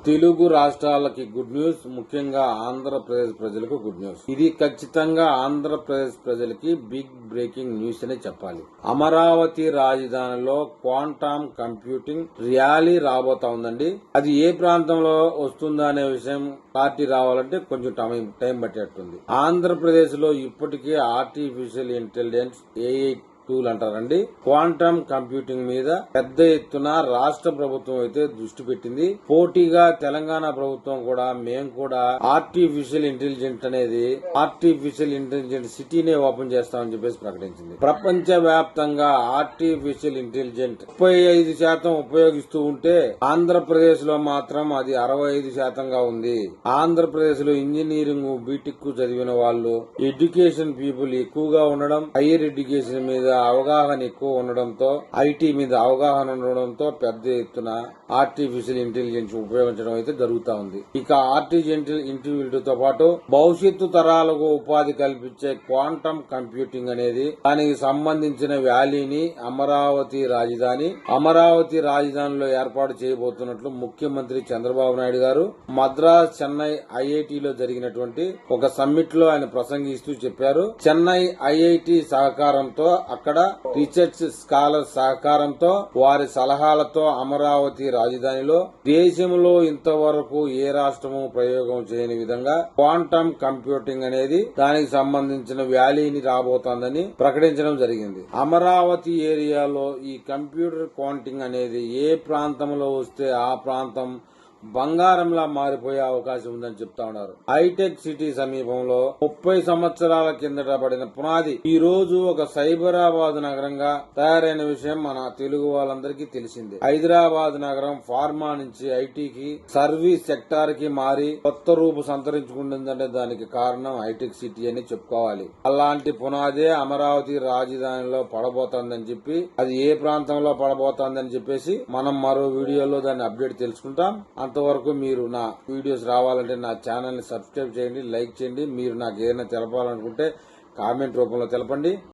తెలుగు రాష్ట్రాలకి good news, ముఖ్యంగా ఆంధ్రప్రదేశ్ ప్రజలకు గుడ్ న్యూస్. ఇది ఖచ్చితంగా ఆంధ్రప్రదేశ్ ప్రజలకి బిగ్ బ్రేకింగ్ న్యూస్ అనే చెప్పాలి. అమరావతి రాజధానిలో క్వాంటమ్ కంప్యూటింగ్ ర్యాలీ రాబోతా ఉందండి. అది ఏ ప్రాంతంలో వస్తుందా అనే విషయం క్లారిటీ రావాలంటే కొంచెం టైం పట్టేట్టుంది. ఆంధ్రప్రదేశ్ లో ఇప్పటికే ఆర్టిఫిషియల్ ఇంటెలిజెన్స్ ఏఐ టూల్ అంటారండి, క్వాంటమ్ కంప్యూటింగ్ మీద పెద్ద ఎత్తున రాష్ట్ర ప్రభుత్వం అయితే దృష్టి పెట్టింది. పోటీగా తెలంగాణ ప్రభుత్వం కూడా మేము కూడా ఆర్టిఫిషియల్ ఇంటెలిజెంట్ అనేది ఆర్టిఫిషియల్ ఇంటెలిజెంట్ సిటీనే ఓపెన్ చేస్తామని చెప్పేసి ప్రకటించింది. ప్రపంచ వ్యాప్తంగా ఆర్టిఫిషియల్ ఇంటెలిజెంట్ 35% ఉపయోగిస్తూ ఉంటే ఆంధ్రప్రదేశ్ లో మాత్రం అది 65%గా ఉంది. ఆంధ్రప్రదేశ్ లో ఇంజనీరింగ్ బీటెక్ చదివిన వాళ్ళు, ఎడ్యుకేషన్ పీపుల్ ఎక్కువగా ఉండడం, హైయర్ ఎడ్యుకేషన్ మీద అవగాహన ఎక్కువ ఉండడంతో, ఐటీ మీద అవగాహన ఉండడంతో పెద్ద ఎత్తున ఆర్టిఫిషియల్ ఇంటెలిజెన్స్ ఉపయోగించడం అయితే జరుగుతా ఉంది. ఇక ఆర్టిఫిషియల్ ఇంటెలిజెన్స్ తో పాటు భవిష్యత్తు తరాలకు ఉపాధి కల్పించే క్వాంటమ్ కంప్యూటింగ్ అనేది దానికి సంబంధించిన వ్యాలీని అమరావతి రాజధానిలో ఏర్పాటు చేయబోతున్నట్లు ముఖ్యమంత్రి చంద్రబాబు నాయుడు గారు మద్రాస్, చెన్నై ఐఐటిలో జరిగినటువంటి ఒక సమ్మిట్ లో ఆయన ప్రసంగిస్తూ చెప్పారు. చెన్నై ఐఐటి సహకారంతో, అక్కడ రీసెర్చ్ స్కాలర్ సహకారంతో, వారి సలహాలతో అమరావతి రాజధానిలో దేశంలో ఇంతవరకు ఏ రాష్ట్రము ప్రయోగం చేయని విధంగా క్వాంటమ్ కంప్యూటింగ్ అనేది దానికి సంబంధించిన వ్యాలీని రాబోతోందని ప్రకటించడం జరిగింది. అమరావతి ఏరియాలో ఈ కంప్యూటర్ క్వాంటింగ్ అనేది ఏ ప్రాంతంలో వస్తే ఆ ప్రాంతం బంగారంలా మారిపోయే అవకాశం ఉందని చెప్తా ఉన్నారు. హైటెక్ సిటీ సమీపంలో 30 సంవత్సరాల కిందట పడిన పునాది ఈ రోజు ఒక సైబరాబాద్ నగరంగా తయారైన విషయం మన తెలుగు వాళ్ళందరికీ తెలిసిందే. హైదరాబాద్ నగరం ఫార్మా నుంచి ఐటీకి, సర్వీస్ సెక్టార్ కి మారి కొత్త రూపు సంతరించుకుంటుందంటే దానికి కారణం హైటెక్ సిటీ అని చెప్పుకోవాలి. అలాంటి పునాదే అమరావతి రాజధానిలో పడబోతోందని చెప్పి, అది ఏ ప్రాంతంలో పడబోతోందని చెప్పేసి మనం మరో వీడియోలో దాన్ని అప్డేట్ తెలుసుకుంటాం. అంతవరకు మీరు నా వీడియోస్ రావాలంటే నా ఛానల్ ని సబ్స్క్రైబ్ చేయండి, లైక్ చేయండి. మీరు నాకు ఏదైనా తెలపాలనుకుంటే కామెంట్ రూపంలో తెలపండి.